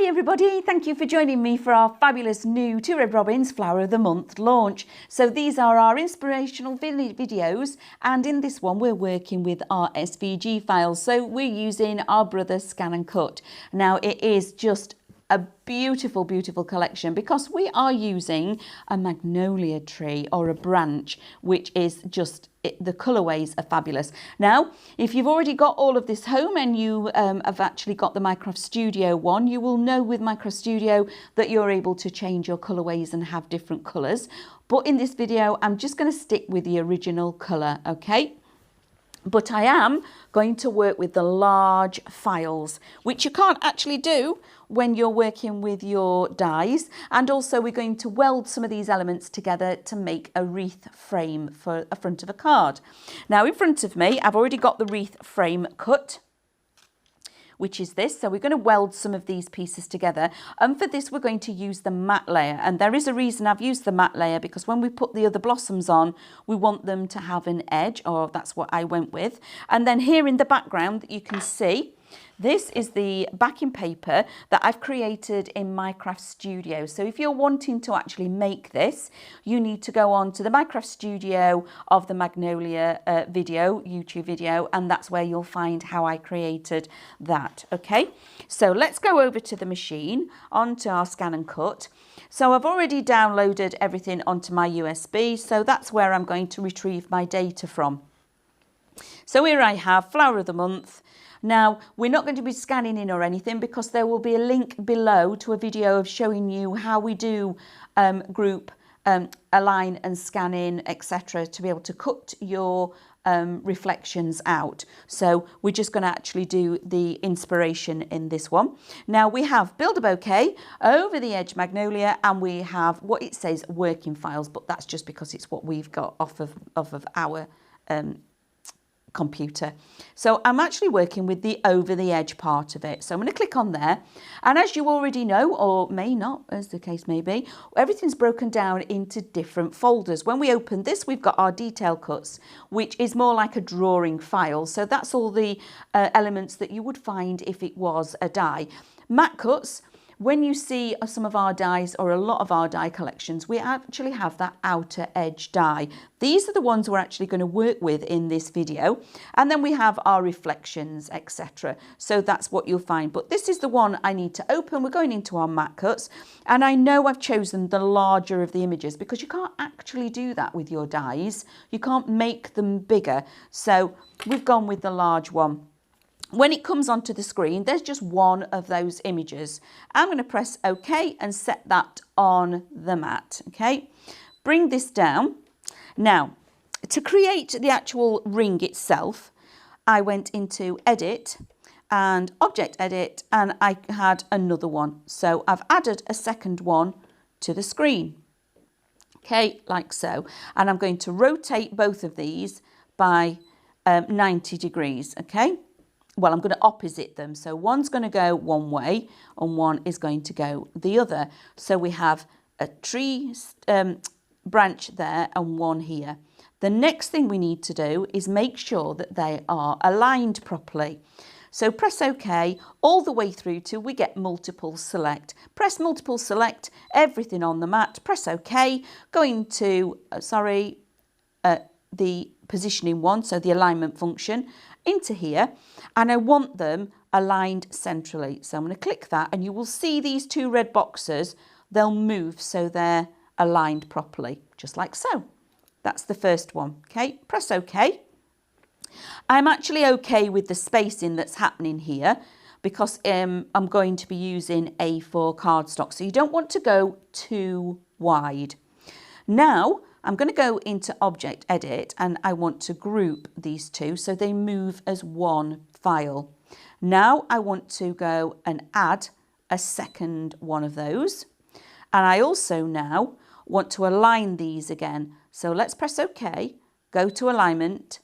Hi everybody, thank you for joining me for our fabulous new Two Red Robins Flower of the Month launch. So these are our inspirational videos, and in this one we're working with our SVG files. So we're using our Brother Scan and Cut. Now it is just a beautiful, beautiful collection because we are using a magnolia tree or a branch, which is just, the colourways are fabulous. Now, if you've already got all of this home and you have actually got the Minecraft Studio one, you will know with Minecraft Studio that you're able to change your colourways and have different colours. But in this video, I'm just going to stick with the original colour, okay? But I am going to work with the large files, which you can't actually do when you're working with your dies. And also we're going to weld some of these elements together to make a wreath frame for a front of a card. Now in front of me, I've already got the wreath frame cut, which is this. So we're going to weld some of these pieces together. And for this, we're going to use the matte layer. And there is a reason I've used the matte layer, because when we put the other blossoms on, we want them to have an edge, or that's what I went with. And then here in the background, you can see, this is the backing paper that I've created in Minecraft Studio. So if you're wanting to actually make this, you need to go on to the Minecraft Studio of the Magnolia YouTube video, and that's where you'll find how I created that, okay? So let's go over to the machine, onto our Scan and Cut. So I've already downloaded everything onto my USB, so that's where I'm going to retrieve my data from. So here I have Flower of the Month. Now, we're not going to be scanning in or anything because there will be a link below to a video of showing you how we do group, align and scan in, etc., to be able to cut your reflections out. So we're just going to actually do the inspiration in this one. Now we have Build a Bouquet, Over the Edge Magnolia, and we have what it says working files, but that's just because it's what we've got off of our computer. So I'm actually working with the over the edge part of it. So I'm going to click on there, and as you already know, or may not, as the case may be, everything's broken down into different folders. When we open this, we've got our detail cuts, which is more like a drawing file. So that's all the elements that you would find if it was a die. Matte cuts. When you see some of our dies, or a lot of our die collections, we actually have that outer edge die. These are the ones we're actually going to work with in this video. And then we have our reflections, etc. So that's what you'll find. But this is the one I need to open. We're going into our matte cuts. And I know I've chosen the larger of the images because you can't actually do that with your dies. You can't make them bigger. So we've gone with the large one. When it comes onto the screen, there's just one of those images. I'm going to press OK and set that on the mat, okay? Bring this down. Now, to create the actual ring itself, I went into Edit and Object Edit, and I had another one. So I've added a second one to the screen, okay, like so. And I'm going to rotate both of these by 90 degrees, okay? Well, I'm going to opposite them. So one's going to go one way and one is going to go the other. So we have a tree branch there and one here. The next thing we need to do is make sure that they are aligned properly. So press OK all the way through till we get multiple select. Press multiple select, everything on the mat. Press OK. Going to, the positioning one, so the alignment function, into here, and I want them aligned centrally. So I'm going to click that, and you will see these two red boxes, they'll move so they're aligned properly, just like so. That's the first one, okay? Press OK. I'm actually okay with the spacing that's happening here because I'm going to be using A4 cardstock, so you don't want to go too wide. Now, I'm going to go into Object Edit, and I want to group these two so they move as one file. Now I want to go and add a second one of those. And I also now want to align these again. So let's press OK, go to Alignment,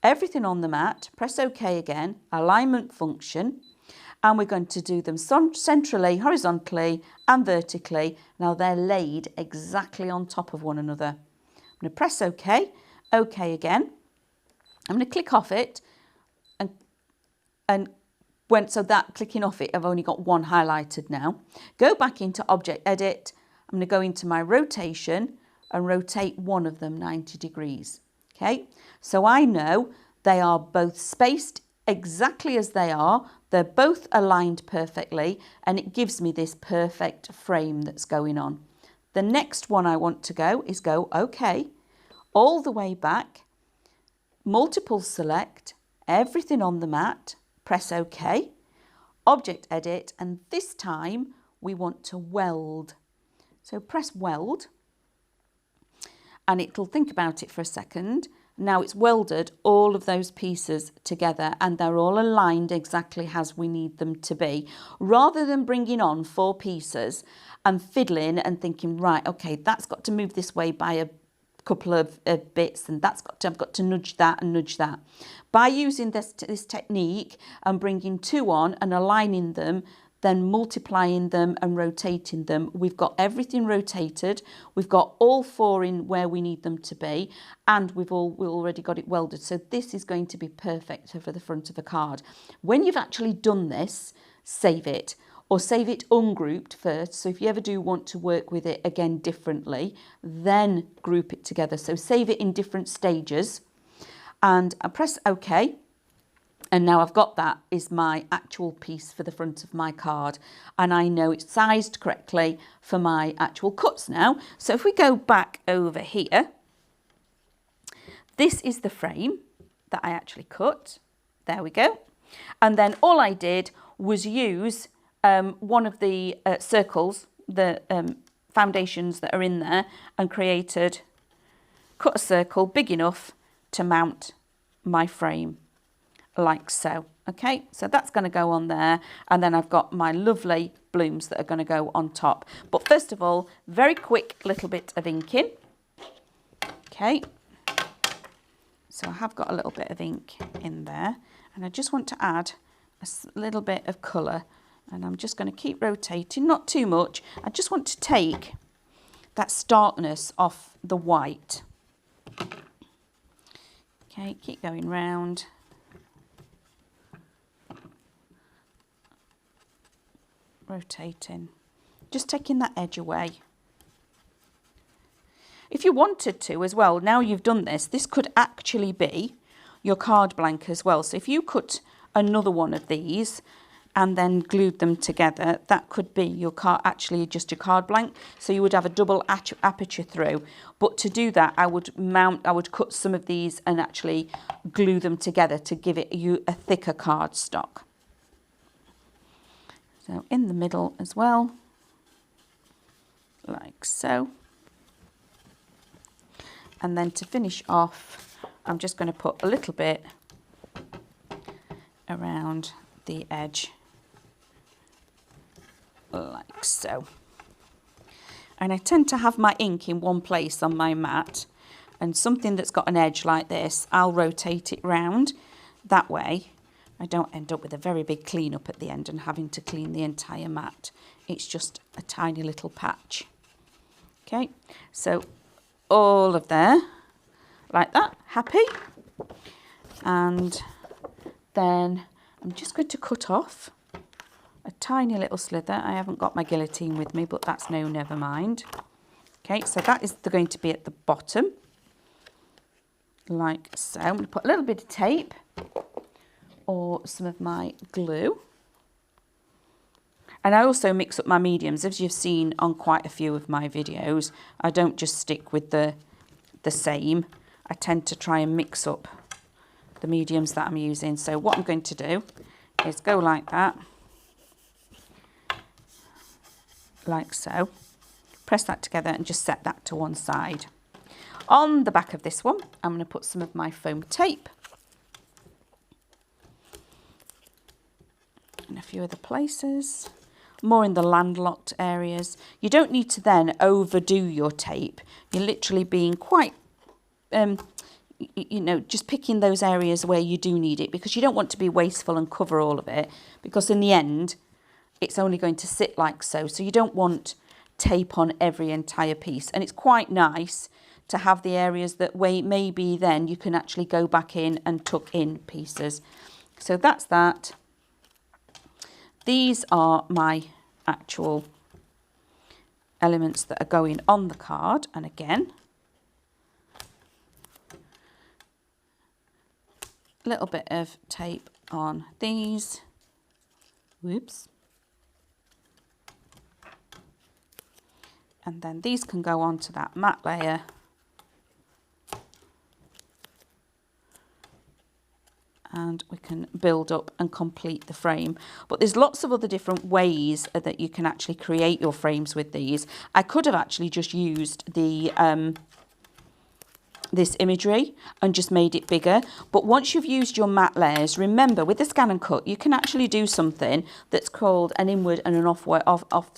everything on the mat, press OK again, Alignment function. And we're going to do them centrally, horizontally and vertically. Now they're laid exactly on top of one another. I'm going to press OK, OK again. I'm going to click off it and So that clicking off it, I've only got one highlighted now. Go back into Object Edit. I'm going to go into my rotation and rotate one of them 90 degrees. Okay, so I know they are both spaced exactly as they are. They're both aligned perfectly, and it gives me this perfect frame that's going on. The next one I want to go is go OK, all the way back, multiple select, everything on the mat, press OK, Object Edit, and this time we want to weld. So press weld, and it'll think about it for a second. Now it's welded all of those pieces together, and they're all aligned exactly as we need them to be. Rather than bringing on 4 pieces and fiddling and thinking, right, okay, that's got to move this way by a couple of bits, and I've got to nudge that and nudge that. By using this technique and bringing 2 on and aligning them, then multiplying them and rotating them, we've got everything rotated, we've got all 4 in where we need them to be, and we've already got it welded. So this is going to be perfect for the front of a card. When you've actually done this, save it, or save it ungrouped first. So if you ever do want to work with it again differently, then group it together. So save it in different stages, and I press OK. And now I've got that is my actual piece for the front of my card, and I know it's sized correctly for my actual cuts now. So if we go back over here, this is the frame that I actually cut. There we go. And then all I did was use one of the circles, the foundations that are in there, and cut a circle big enough to mount my frame, like so. Okay, so that's going to go on there, and then I've got my lovely blooms that are going to go on top. But first of all, very quick little bit of inking. Okay, so I have got a little bit of ink in there, and I just want to add a little bit of colour, and I'm just going to keep rotating, not too much. I just want to take that starkness off the white. Okay, keep going round. Rotating, just taking that edge away. If you wanted to as well, now you've done this, this could actually be your card blank as well. So if you cut another one of these and then glued them together, that could be your actually just your card blank. So you would have a double aperture through. But to do that, I would cut some of these and actually glue them together to give it you a thicker cardstock. So in the middle as well, like so. And then to finish off, I'm just going to put a little bit around the edge, like so. And I tend to have my ink in one place on my mat, and something that's got an edge like this, I'll rotate it round. That way I don't end up with a very big clean up at the end and having to clean the entire mat. It's just a tiny little patch. Okay, so all of there, like that, happy. And then I'm just going to cut off a tiny little slither. I haven't got my guillotine with me, but that's never mind. Okay, so that is going to be at the bottom, like so. I'm going to put a little bit of tape or some of my glue. And I also mix up my mediums, as you've seen on quite a few of my videos. I don't just stick with the same. I tend to try and mix up the mediums that I'm using. So what I'm going to do is go like that, like so. Press that together and just set that to one side. On the back of this one, I'm going to put some of my foam tape in a few other places, more in the landlocked areas. You don't need to then overdo your tape. You're literally being quite, you know, just picking those areas where you do need it, because you don't want to be wasteful and cover all of it, because in the end, it's only going to sit like so. So you don't want tape on every entire piece. And it's quite nice to have the areas that maybe then you can actually go back in and tuck in pieces. So that's that. these are my actual elements that are going on the card. And again, a little bit of tape on these. Whoops. And then these can go onto that matte layer. And we can build up and complete the frame. But there's lots of other different ways that you can actually create your frames with these. I could have actually just used the this imagery and just made it bigger, but once you've used your matte layers, remember with the scan and cut you can actually do something that's called an inward and an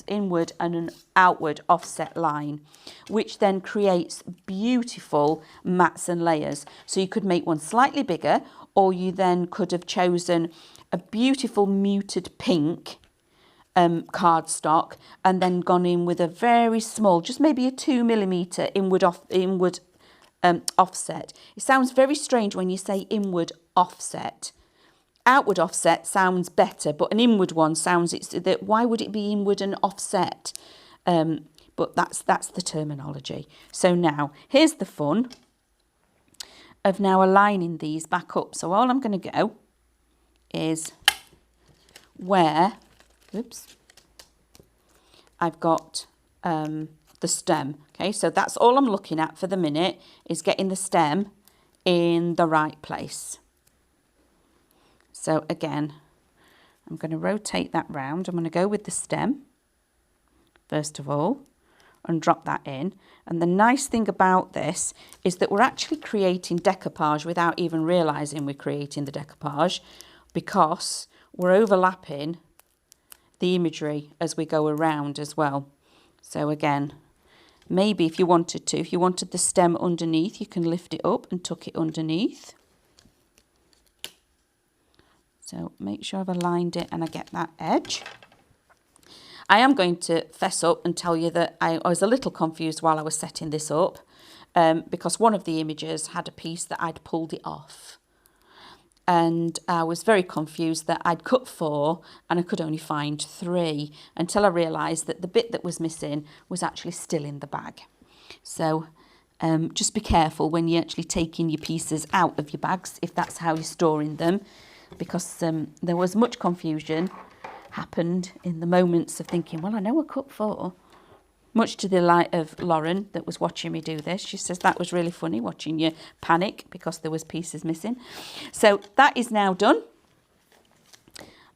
inward and an outward offset line, which then creates beautiful mats and layers. So you could make one slightly bigger, or you then could have chosen a beautiful muted pink cardstock and then gone in with a very small, just maybe a 2mm inward offset. It sounds very strange when you say inward offset. Outward offset sounds better, but an inward one sounds, why would it be inward and offset? But that's the terminology. So now here's the fun of now aligning these back up. So all I'm going to go is where, oops, I've got the stem. Okay, so that's all I'm looking at for the minute, is getting the stem in the right place. So again, I'm going to rotate that round. I'm going to go with the stem first of all and drop that in. And the nice thing about this is that we're actually creating decoupage without even realizing we're creating the decoupage, because we're overlapping the imagery as we go around as well. So again, maybe if you wanted the stem underneath, you can lift it up and tuck it underneath. So make sure I've aligned it and I get that edge. I am going to fess up and tell you that I was a little confused while I was setting this up, because one of the images had a piece that I'd pulled it off. And I was very confused that I'd cut 4 and I could only find 3, until I realised that the bit that was missing was actually still in the bag. So just be careful when you're actually taking your pieces out of your bags, if that's how you're storing them, because there was much confusion happened in the moments of thinking, well, I know I cut 4. Much to the delight of Lauren that was watching me do this. She says that was really funny watching you panic because there was pieces missing. So that is now done.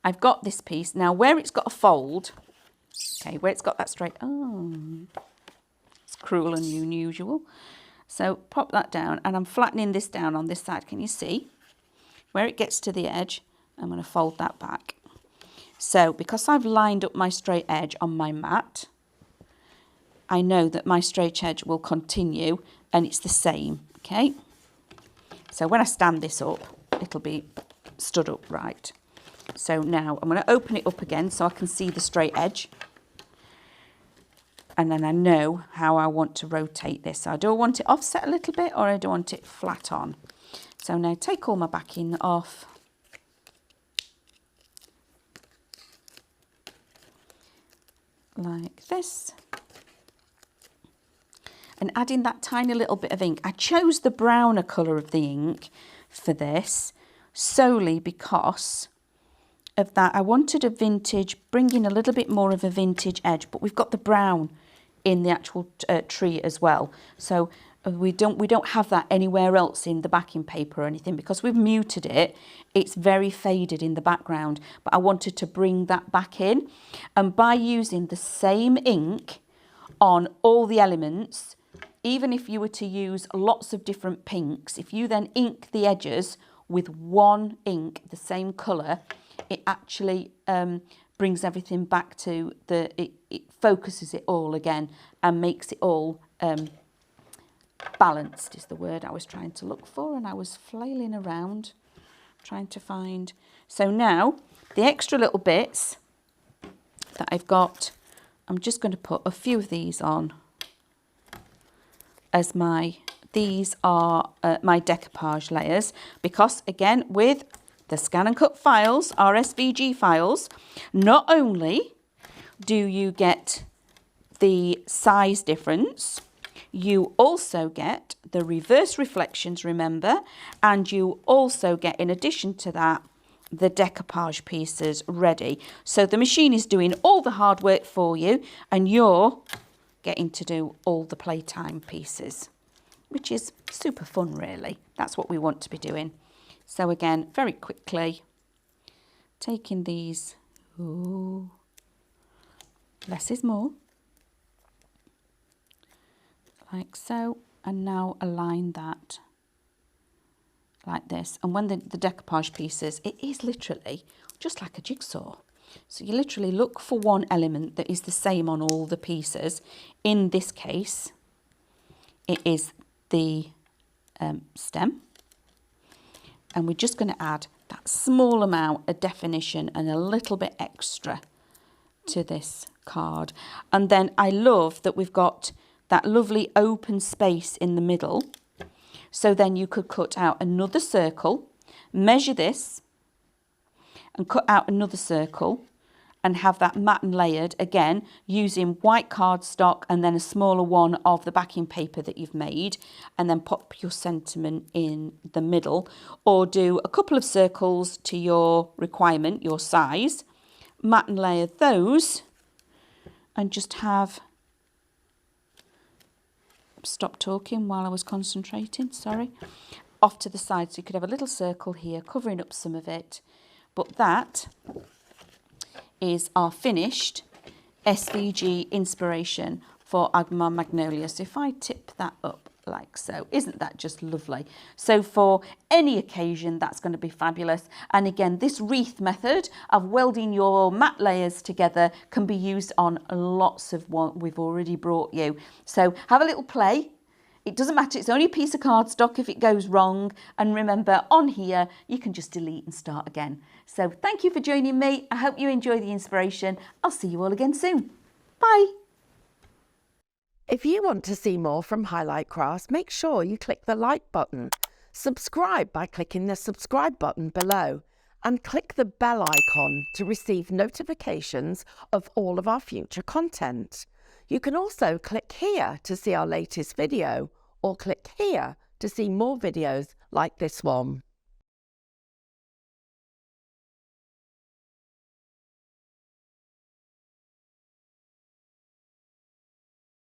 I've got this piece. Now where it's got a fold, okay, where it's got that straight, oh, it's cruel and unusual. So pop that down and I'm flattening this down on this side. Can you see? Where it gets to the edge, I'm going to fold that back. So because I've lined up my straight edge on my mat, I know that my straight edge will continue and it's the same, okay? So when I stand this up, it'll be stood up right. So now I'm going to open it up again so I can see the straight edge. And then I know how I want to rotate this. So I don't want it offset a little bit, or I don't want it flat on. So now take all my backing off. Like this. And adding that tiny little bit of ink. I chose the browner colour of the ink for this solely because of that. I wanted a vintage, bringing a little bit more of a vintage edge, but we've got the brown in the actual tree as well. So we don't have that anywhere else in the backing paper or anything, because we've muted it. It's very faded in the background, but I wanted to bring that back in. And by using the same ink on all the elements, even if you were to use lots of different pinks, if you then ink the edges with one ink, the same colour, it actually brings everything back to it focuses it all again and makes it all balanced is the word I was trying to look for, and I was flailing around trying to find. So now the extra little bits that I've got, I'm just going to put a few of these on as these are my decoupage layers, because again with the Scan and Cut files, our SVG files, not only do you get the size difference, you also get the reverse reflections, remember, and you also get, in addition to that, the decoupage pieces ready. So the machine is doing all the hard work for you and you're getting to do all the playtime pieces, which is super fun really. That's what we want to be doing. So again, very quickly, taking these, ooh, less is more, like so, and now align that like this. And when the decoupage pieces, it is literally just like a jigsaw. So you literally look for one element that is the same on all the pieces. In this case, it is the stem. And we're just going to add that small amount of definition and a little bit extra to this card. And then I love that we've got that lovely open space in the middle. So then you could cut out another circle, measure this and cut out another circle and have that matte and layered, again, using white cardstock and then a smaller one of the backing paper that you've made, and then pop your sentiment in the middle, or do a couple of circles to your requirement, your size, matte and layer those, and just have... Stop talking while I was concentrating, sorry. Off to the side, so you could have a little circle here covering up some of it. But that is our finished SVG inspiration for our Magnolia. So if I tip that up like so, isn't that just lovely? So for any occasion, that's going to be fabulous. And again, this wreath method of welding your matte layers together can be used on lots of what we've already brought you. So have a little play. It doesn't matter, it's only a piece of cardstock if it goes wrong. And remember, on here, you can just delete and start again. So thank you for joining me. I hope you enjoy the inspiration. I'll see you all again soon. Bye. If you want to see more from Highlight Crafts, make sure you click the like button. Subscribe by clicking the subscribe button below and click the bell icon to receive notifications of all of our future content. You can also click here to see our latest video, or click here to see more videos like this one.